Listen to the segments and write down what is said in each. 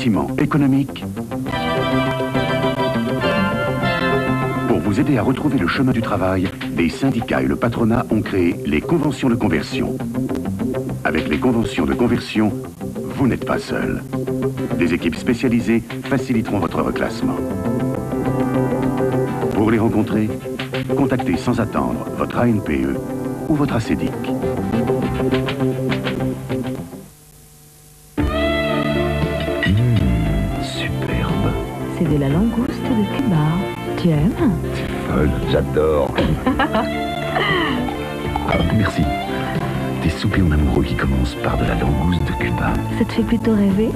licenciements économiques. Pour vous aider à retrouver le chemin du travail, les syndicats et le patronat ont créé les conventions de conversion. Avec les conventions de conversion, vous n'êtes pas seul. Des équipes spécialisées faciliteront votre reclassement. Pour les rencontrer, contactez sans attendre votre ANPE ou votre ACDIC. Superbe. C'est de la langouste de Cuba. Tu aimes? C'est folle, j'adore. Merci. Des soupers en amoureux qui commencent par de la langouste de Cuba. Ça te fait plutôt rêver?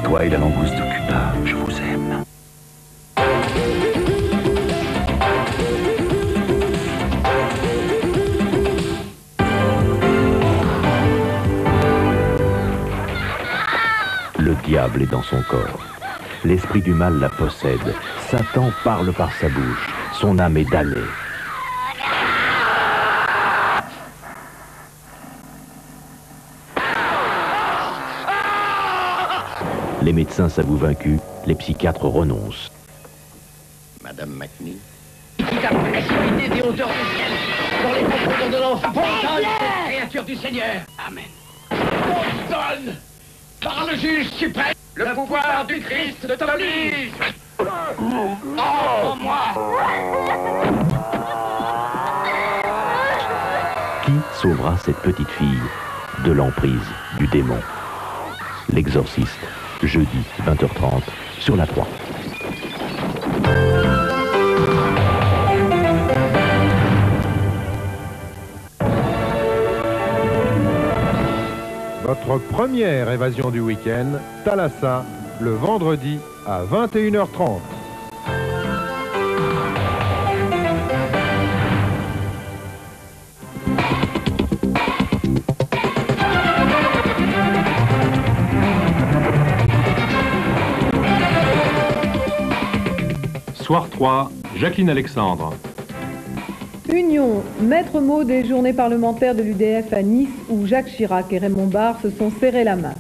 Toi et la langouste de Cuba, je vous aime. Le diable est dans son corps. L'esprit du mal la possède. Satan parle par sa bouche. Son âme est damnée. Les médecins s'avouent vaincus, les psychiatres renoncent. Madame McNeil. Qui t'a précipité des hauteurs du ciel dans les profondeurs de l'enfer, créature du Seigneur. Amen. Ordonne par le juge suprême, le pouvoir du Christ t'oblige. Oh, moi. Qui sauvera cette petite fille de l'emprise du démon? L'Exorciste, jeudi 20h30 sur la 3. Votre première évasion du week-end, Thalassa, le vendredi à 21h30. Soir 3, Jacqueline Alexandre. Union, maître mot des journées parlementaires de l'UDF à Nice où Jacques Chirac et Raymond Barre se sont serrés la main.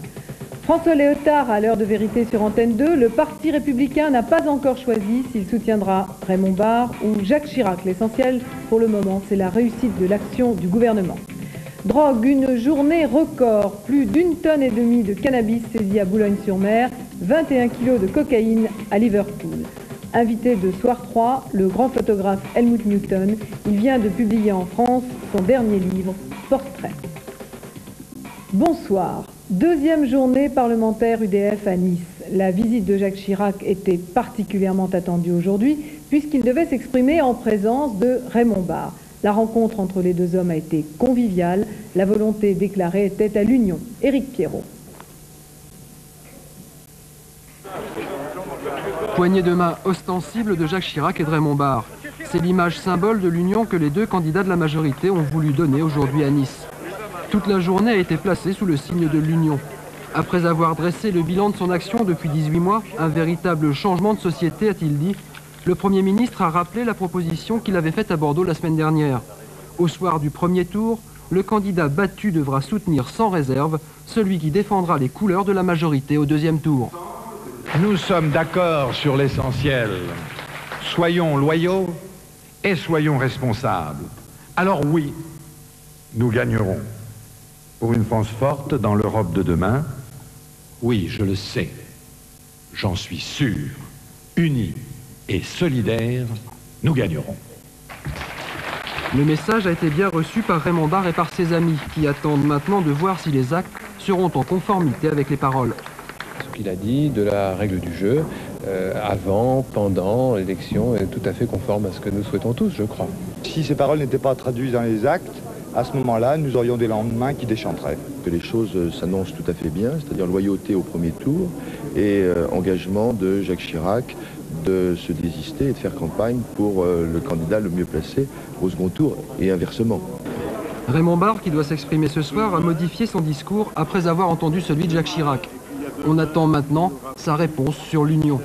François Léotard à l'heure de vérité sur Antenne 2, le Parti républicain n'a pas encore choisi s'il soutiendra Raymond Barre ou Jacques Chirac. L'essentiel pour le moment, c'est la réussite de l'action du gouvernement. Drogue, une journée record, plus d'1,5 tonne de cannabis saisi à Boulogne-sur-Mer, 21 kilos de cocaïne à Liverpool. Invité de Soir 3, le grand photographe Helmut Newton, il vient de publier en France son dernier livre, Portrait. Bonsoir. Deuxième journée parlementaire UDF à Nice. La visite de Jacques Chirac était particulièrement attendue aujourd'hui puisqu'il devait s'exprimer en présence de Raymond Barre. La rencontre entre les deux hommes a été conviviale. La volonté déclarée était à l'union. Éric Pierrot. Poignée de main ostensible de Jacques Chirac et de Raymond Barre. C'est l'image symbole de l'union que les deux candidats de la majorité ont voulu donner aujourd'hui à Nice. Toute la journée a été placée sous le signe de l'union. Après avoir dressé le bilan de son action depuis 18 mois, un véritable changement de société, a-t-il dit, le Premier ministre a rappelé la proposition qu'il avait faite à Bordeaux la semaine dernière. Au soir du premier tour, le candidat battu devra soutenir sans réserve celui qui défendra les couleurs de la majorité au deuxième tour. Nous sommes d'accord sur l'essentiel. Soyons loyaux et soyons responsables. Alors oui, nous gagnerons. Pour une France forte dans l'Europe de demain, oui, je le sais, j'en suis sûr, unis et solidaires, nous gagnerons. Le message a été bien reçu par Raymond Barre et par ses amis, qui attendent maintenant de voir si les actes seront en conformité avec les paroles. Ce qu'il a dit de la règle du jeu, avant, pendant l'élection, est tout à fait conforme à ce que nous souhaitons tous, je crois. Si ces paroles n'étaient pas traduites dans les actes, à ce moment-là, nous aurions des lendemains qui déchanteraient. Que les choses s'annoncent tout à fait bien, c'est-à-dire loyauté au premier tour et engagement de Jacques Chirac de se désister et de faire campagne pour le candidat le mieux placé au second tour et inversement. Raymond Barre, qui doit s'exprimer ce soir, a modifié son discours après avoir entendu celui de Jacques Chirac. On attend maintenant sa réponse sur l'union.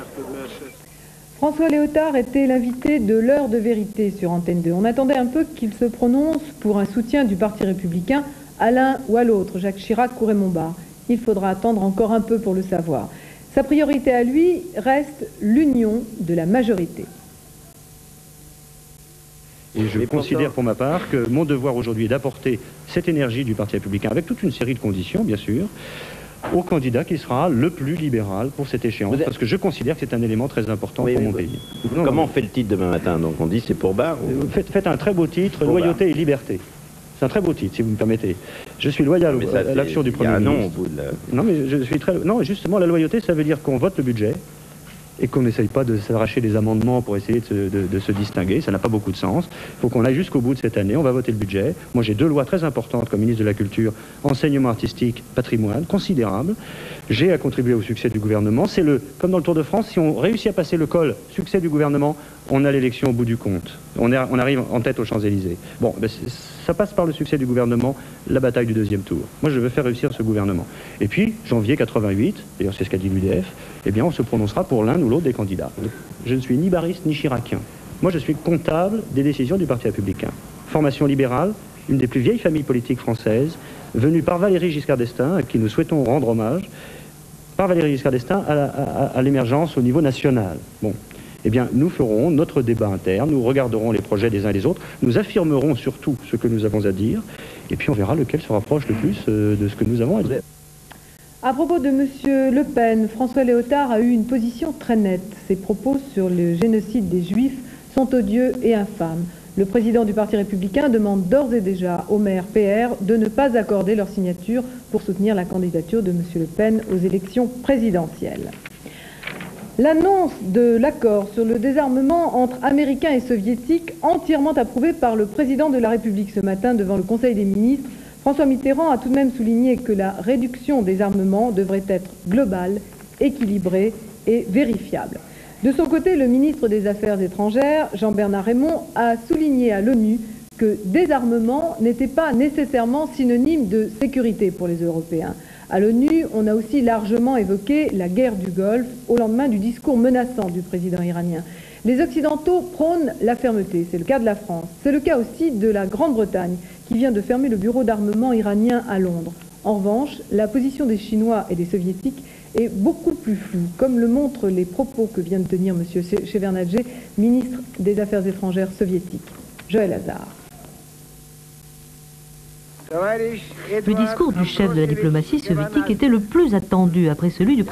François Léotard était l'invité de l'heure de vérité sur Antenne 2. On attendait un peu qu'il se prononce pour un soutien du Parti républicain à l'un ou à l'autre, Jacques Chirac ou Raymond Barre. Il faudra attendre encore un peu pour le savoir. Sa priorité à lui reste l'union de la majorité. Et je considère pour ma part que mon devoir aujourd'hui est d'apporter cette énergie du Parti républicain, avec toute une série de conditions, bien sûr, au candidat qui sera le plus libéral pour cette échéance, parce que je considère que c'est un élément très important pour mon pays. Comment on fait le titre demain matin? Donc on dit c'est pour Barre ou... Faites un très beau titre, Loyauté et liberté. C'est un très beau titre, si vous me permettez. Je suis loyal à l'action du Premier ministre. Il y a un nom au bout de la... Non, mais je suis très... Non, justement, la loyauté, ça veut dire qu'on vote le budget et qu'on n'essaye pas de s'arracher des amendements pour essayer de se distinguer. Ça n'a pas beaucoup de sens. Il faut qu'on aille jusqu'au bout de cette année. On va voter le budget. Moi, j'ai 2 lois très importantes comme ministre de la Culture, enseignement artistique, patrimoine, considérable. J'ai à contribuer au succès du gouvernement. C'est comme dans le Tour de France, si on réussit à passer le col, succès du gouvernement, on a l'élection au bout du compte. On arrive en tête aux Champs-Élysées. Bon, ben ça passe par le succès du gouvernement, la bataille du 2e tour. Moi, je veux faire réussir ce gouvernement. Et puis, janvier 88, d'ailleurs c'est ce qu'a dit l'UDF, eh bien, on se prononcera pour l'un ou l'autre des candidats. Je ne suis ni barriste ni chiracien. Moi, je suis comptable des décisions du Parti républicain. Formation libérale, une des plus vieilles familles politiques françaises, venue par Valéry Giscard d'Estaing, à qui nous souhaitons rendre hommage, par Valéry Giscard d'Estaing à l'émergence au niveau national. Bon. Eh bien, nous ferons notre débat interne, nous regarderons les projets des uns et des autres, nous affirmerons surtout ce que nous avons à dire, et puis on verra lequel se rapproche le plus de ce que nous avons à dire. À propos de M. Le Pen, François Léotard a eu une position très nette. Ses propos sur le génocide des Juifs sont odieux et infâmes. Le président du Parti républicain demande d'ores et déjà aux maires PR de ne pas accorder leur signature pour soutenir la candidature de M. Le Pen aux élections présidentielles. L'annonce de l'accord sur le désarmement entre Américains et Soviétiques, entièrement approuvé par le président de la République ce matin devant le Conseil des ministres, François Mitterrand a tout de même souligné que la réduction des armements devrait être globale, équilibrée et vérifiable. De son côté, le ministre des Affaires étrangères, Jean-Bernard Raymond, a souligné à l'ONU que désarmement n'était pas nécessairement synonyme de sécurité pour les Européens. À l'ONU, on a aussi largement évoqué la guerre du Golfe au lendemain du discours menaçant du président iranien. Les Occidentaux prônent la fermeté, c'est le cas de la France. C'est le cas aussi de la Grande-Bretagne, qui vient de fermer le bureau d'armement iranien à Londres. En revanche, la position des Chinois et des Soviétiques est beaucoup plus floue, comme le montrent les propos que vient de tenir M. Shevardnadze, ministre des Affaires étrangères soviétique. Joël Hazard. Le discours du chef de la diplomatie soviétique était le plus attendu après celui du